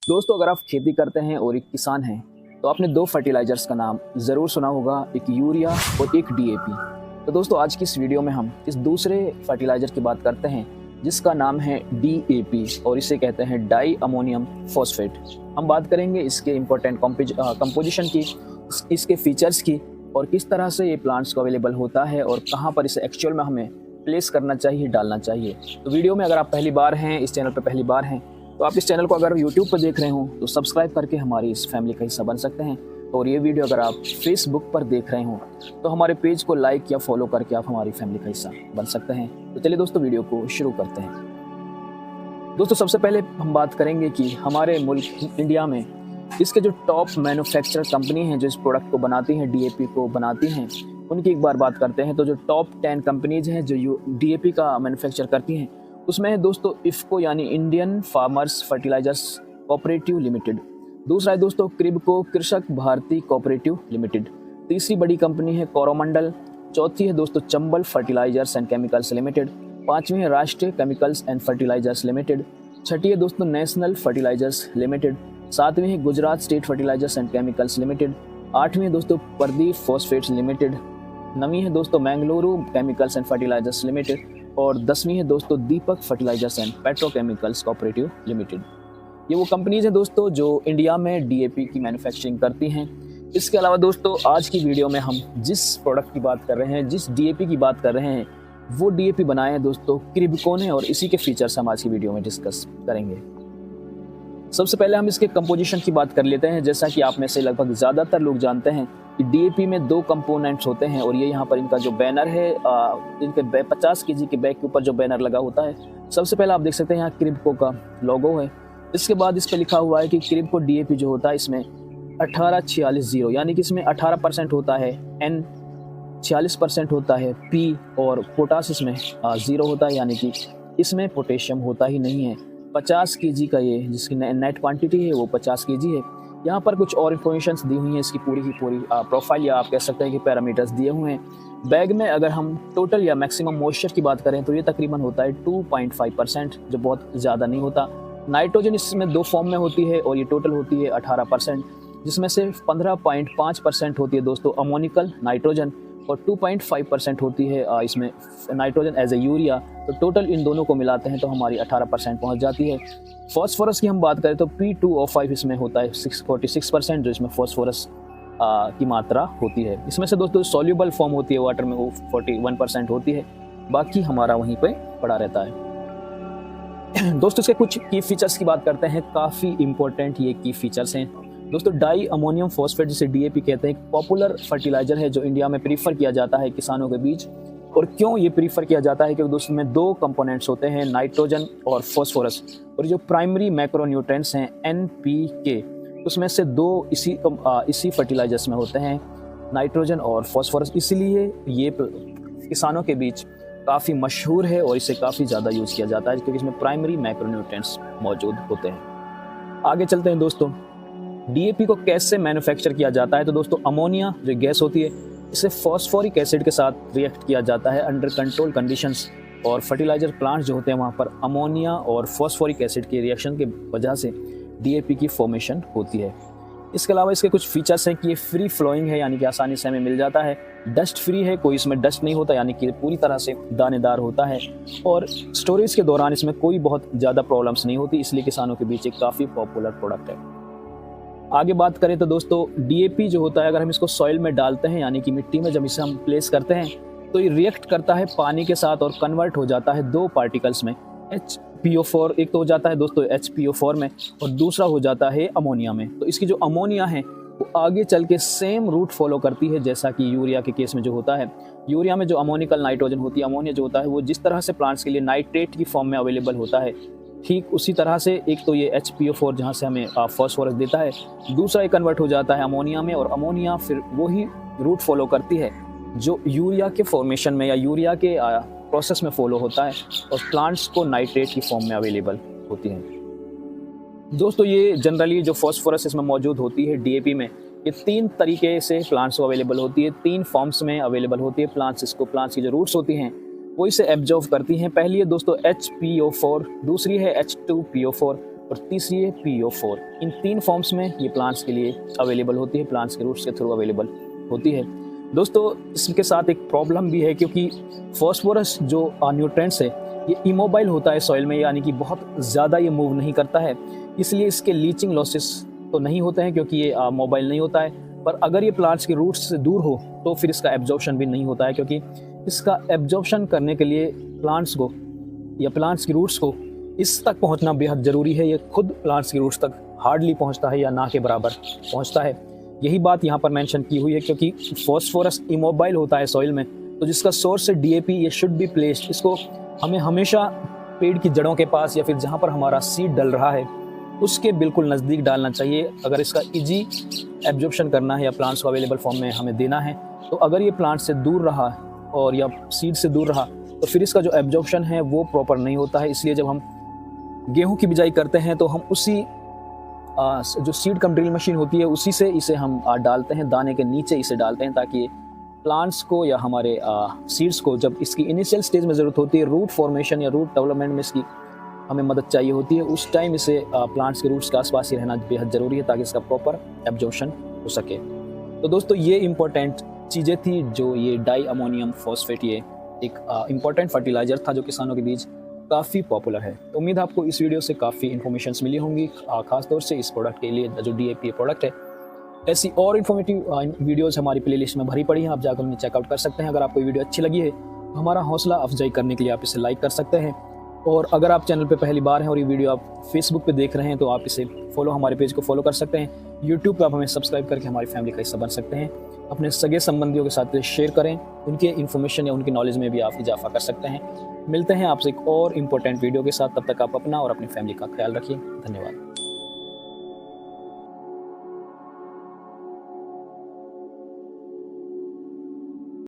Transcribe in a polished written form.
दोस्तों, अगर आप खेती करते हैं और एक किसान हैं तो आपने दो फर्टिलाइजर्स का नाम ज़रूर सुना होगा, एक यूरिया और एक डीएपी। तो दोस्तों, आज की इस वीडियो में हम इस दूसरे फर्टिलाइजर की बात करते हैं जिसका नाम है डीएपी और इसे कहते हैं डाई अमोनियम फॉस्फेट। हम बात करेंगे इसके इम्पोर्टेंट कंपोजिशन की, इसके फीचर्स की और किस तरह से ये प्लांट्स को अवेलेबल होता है और कहाँ पर इसे एक्चुअल में हमें प्लेस करना चाहिए, डालना चाहिए। तो वीडियो में अगर आप पहली बार हैं, इस चैनल पर पहली बार हैं, तो आप इस चैनल को अगर यूट्यूब पर देख रहे हो तो सब्सक्राइब करके हमारी इस फैमिली का हिस्सा बन सकते हैं। और ये वीडियो अगर आप फेसबुक पर देख रहे हो तो हमारे पेज को लाइक या फॉलो करके आप हमारी फैमिली का हिस्सा बन सकते हैं। तो चलिए दोस्तों, वीडियो को शुरू करते हैं। दोस्तों, सबसे पहले हम बात करेंगे कि हमारे मुल्क इंडिया में इसके जो टॉप मैन्युफैक्चरर कंपनी हैं जो इस प्रोडक्ट को बनाती हैं, डीएपी को बनाती हैं, उनकी एक बार बात करते हैं। तो जो टॉप 10 कंपनीज हैं जो डीएपी का मैन्युफैक्चर करती हैं उसमें है दोस्तों इफ़को यानी Indian farmers fertilisers cooperative limited. दूसरा है दोस्तों क्रिबको कृषक भारती कोऑपरेटिव लिमिटेड। तीसरी बड़ी कंपनी है कोरोमंडल। चौथी है दोस्तों Chambal fertilisers and chemicals limited. पांचवी है राष्ट्रीय केमिकल्स एंड फर्टिलाइजर्स लिमिटेड। छठी है दोस्तों नेशनल फर्टिलाइजर्स लिमिटेड। सातवीं है Gujarat state fertilizers and chemicals limited. आठवीं है दोस्तों प्रदीप फॉस्फेट्स लिमिटेड। नवीं है दोस्तों Mangaluru chemicals and fertilizers limited. और 10वीं है दोस्तों Deepak fertilizers and petrochemicals cooperative limited. ये वो कंपनीज हैं दोस्तों जो इंडिया में डीएपी की मैन्युफैक्चरिंग करती हैं। इसके अलावा दोस्तों आज की वीडियो में हम जिस प्रोडक्ट की बात कर रहे हैं, जिस डीएपी की बात कर रहे हैं, वो डीएपी बनाए हैं दोस्तों क्रिबको ने और इसी के फीचर्स हम आज की वीडियो में डिस्कस करेंगे। सबसे पहले हम इसके कंपोजिशन की बात कर लेते हैं। जैसा कि आप में से लगभग ज़्यादातर लोग जानते हैं कि डीएपी में दो कंपोनेंट्स होते हैं और ये यहाँ पर इनका जो बैनर है, इनके 50 केजी के बैग के ऊपर जो बैनर लगा होता है, सबसे पहले आप देख सकते हैं यहाँ क्रिबको का लोगो है। इसके बाद इस पर लिखा हुआ है कि क्रिबको डीएपी जो होता है इसमें 1846 यानी कि इसमें 18% होता है N, 46% होता है P और पोटास इसमें 0 होता है, यानी कि इसमें पोटेशियम होता ही नहीं है। 50 केजी का ये जिसकी नेट क्वांटिटी है वो 50 केजी है। यहाँ पर कुछ और इन्फॉर्मेशन दी हुई हैं, इसकी पूरी की पूरी प्रोफाइल या आप कह सकते हैं कि पैरामीटर्स दिए हुए हैं। बैग में अगर हम टोटल या मैक्सिमम मॉइस्चर की बात करें तो ये तकरीबन होता है 2.5%, जो बहुत ज़्यादा नहीं होता। नाइट्रोजन इसमें दो फॉर्म में होती है और ये टोटल होती है 18%, जिसमें से 15.5% होती है दोस्तों अमोनिकल नाइट्रोजन और 2.5% होती है इसमें नाइट्रोजन एज ए यूरिया। तो टोटल इन दोनों को मिलाते हैं तो हमारी 18% पहुंच जाती है। फॉस्फोरस की हम बात करें तो P2O5 इसमें होता है 46%, जो इसमें फॉस्फोरस की मात्रा होती है। इसमें से दोस्तों सॉल्यूबल फॉर्म होती है वाटर में, वो 41% होती है, बाकी हमारा वहीं पे पड़ा रहता है। दोस्तों इसके कुछ की फीचर्स की बात करते हैं, काफ़ी इंपॉर्टेंट ये की फीचर्स हैं दोस्तों। डाई अमोनियम फॉस्फेट जिसे डीएपी कहते हैं, एक पॉपुलर फर्टिलाइजर है जो इंडिया में प्रीफर किया जाता है किसानों के बीच। और क्यों ये प्रीफर किया जाता है? क्योंकि दोस्तों में दो कंपोनेंट्स होते हैं, नाइट्रोजन और फॉस्फोरस, और जो प्राइमरी मैक्रोन्यूट्रेंट्स हैं NPK, उसमें से दो इसी फर्टिलाइजर्स में होते हैं, नाइट्रोजन और फॉस्फोरस। इसलिए ये किसानों के बीच काफ़ी मशहूर है और इसे काफ़ी ज़्यादा यूज़ किया जाता है क्योंकि इसमें प्राइमरी मैक्रोन्यूट्रेंट्स मौजूद होते हैं। आगे चलते हैं दोस्तों, डीएपी को कैसे मैन्युफैक्चर किया जाता है। तो दोस्तों अमोनिया जो गैस होती है इसे फॉस्फोरिक एसिड के साथ रिएक्ट किया जाता है अंडर कंट्रोल कंडीशंस, और फर्टिलाइजर प्लांट्स जो होते हैं वहाँ पर अमोनिया और फॉस्फोरिक एसिड के रिएक्शन की वजह से डीएपी की फॉर्मेशन होती है। इसके अलावा इसके कुछ फीचर्स हैं कि ये फ्री फ्लोइंग है, यानी कि आसानी से हमें मिल जाता है। डस्ट फ्री है, कोई इसमें डस्ट नहीं होता, यानी कि पूरी तरह से दानेदार होता है। और स्टोरेज के दौरान इसमें कोई बहुत ज़्यादा प्रॉब्लम्स नहीं होती, इसलिए किसानों के बीच एक काफ़ी पॉपुलर प्रोडक्ट है। आगे बात करें तो दोस्तों डीएपी जो होता है, अगर हम इसको सॉइल में डालते हैं यानी कि मिट्टी में जब इसे हम प्लेस करते हैं तो ये रिएक्ट करता है पानी के साथ और कन्वर्ट हो जाता है दो पार्टिकल्स में, HPO4, एक तो हो जाता है दोस्तों HPO4 में और दूसरा हो जाता है अमोनिया में। तो इसकी जो अमोनिया है वो आगे चल के सेम रूट फॉलो करती है जैसा कि यूरिया के केस में जो होता है। यूरिया में जो अमोनिकल नाइट्रोजन होती है, अमोनिया जो होता है वो जिस तरह से प्लांट्स के लिए नाइट्रेट की फॉर्म में अवेलेबल होता है, ठीक उसी तरह से एक तो ये HPO4 जहाँ से हमें फॉस्फोरस देता है, दूसरा ये कन्वर्ट हो जाता है अमोनिया में, और अमोनिया फिर वही रूट फॉलो करती है जो यूरिया के फॉर्मेशन में या यूरिया के प्रोसेस में फॉलो होता है और प्लांट्स को नाइट्रेट की फॉर्म में अवेलेबल होती हैं। दोस्तों ये जनरली जो फॉस्फोरस इसमें मौजूद होती है डीएपी में, ये 3 तरीके से प्लांट्स को अवेलेबल होती है, 3 फॉर्म्स में अवेलेबल होती है। प्लांट्स की जो रूट्स होती हैं वो इसे एब्जॉर्व करती हैं। पहली है दोस्तों HPO4, दूसरी है H2PO4 और तीसरी है PO4। इन 3 फॉर्म्स में ये प्लांट्स के लिए अवेलेबल होती है, प्लांट्स के रूट्स के थ्रू अवेलेबल होती है। दोस्तों इसके साथ एक प्रॉब्लम भी है, क्योंकि फॉस्फोरस जो न्यूट्रिएंट्स है ये इमोबाइल होता है सॉइल में, यानी कि बहुत ज़्यादा ये मूव नहीं करता है, इसलिए इसके लीचिंग लॉसेस तो नहीं होते हैं क्योंकि ये मोबाइल नहीं होता है। पर अगर ये प्लांट्स के रूट्स से दूर हो तो फिर इसका एब्जॉर्प्शन भी नहीं होता है, क्योंकि इसका एब्जॉर्प्शन करने के लिए प्लांट्स को या प्लांट्स की रूट्स को इस तक पहुंचना बेहद ज़रूरी है। ये खुद प्लांट्स की रूट्स तक हार्डली पहुंचता है या ना के बराबर पहुंचता है। यही बात यहाँ पर मेंशन की हुई है, क्योंकि फॉस्फोरस इमोबाइल होता है सॉइल में, तो जिसका सोर्स है DAP, ये शुड बी प्लेस्ड। इसको हमें हमेशा पेड़ की जड़ों के पास या फिर जहाँ पर हमारा सीड डल रहा है उसके बिल्कुल नज़दीक डालना चाहिए, अगर इसका इजी एब्जॉर्प्शन करना है या प्लांट्स को अवेलेबल फॉर्म में हमें देना है। तो अगर ये प्लांट से दूर रहा और या सीड से दूर रहा तो फिर इसका जो एब्जॉर्प्शन है वो प्रॉपर नहीं होता है। इसलिए जब हम गेहूं की बिजाई करते हैं तो हम उसी जो सीड कम ड्रिल मशीन होती है उसी से इसे हम डालते हैं, दाने के नीचे इसे डालते हैं, ताकि प्लांट्स को या हमारे सीड्स को जब इसकी इनिशियल स्टेज में ज़रूरत होती है, रूट फॉर्मेशन या रूट डेवलपमेंट में इसकी हमें मदद चाहिए होती है, उस टाइम इसे प्लांट्स के रूट्स के आसपास ही रहना बेहद ज़रूरी है ताकि इसका प्रॉपर एब्जॉर्प्शन हो सके। तो दोस्तों ये इंपॉर्टेंट चीज़ें थी जो ये डाई अमोनियम फॉस्फेट ये एक इम्पॉर्टेंट फर्टिलाइज़र था जो किसानों के बीच काफ़ी पॉपुलर है। तो उम्मीद है आपको इस वीडियो से काफ़ी इन्फॉर्मेशंस मिली होंगी, खासतौर से इस प्रोडक्ट के लिए जो DAP प्रोडक्ट है। ऐसी और इन्फॉर्मेटिव वीडियोज़ हमारी प्लेलिस्ट में भरी पड़ी हैं, आप जाकर उन्हें चेकआउट कर सकते हैं। अगर आपको वीडियो अच्छी लगी है तो हमारा हौसला अफजाई करने के लिए आप इसे लाइक कर सकते हैं, और अगर आप चैनल पे पहली बार हैं और ये वीडियो आप फेसबुक पे देख रहे हैं तो आप इसे हमारे पेज को फॉलो कर सकते हैं। यूट्यूब पे आप हमें सब्सक्राइब करके हमारी फैमिली का हिस्सा बन सकते हैं। अपने सगे संबंधियों के साथ शेयर करें, उनके इन्फॉर्मेशन या उनकी नॉलेज में भी आप इजाफा कर सकते हैं। मिलते हैं आपसे एक और इम्पोर्टेंट वीडियो के साथ, तब तक आप अपना और अपनी फैमिली का ख्याल रखिए। धन्यवाद।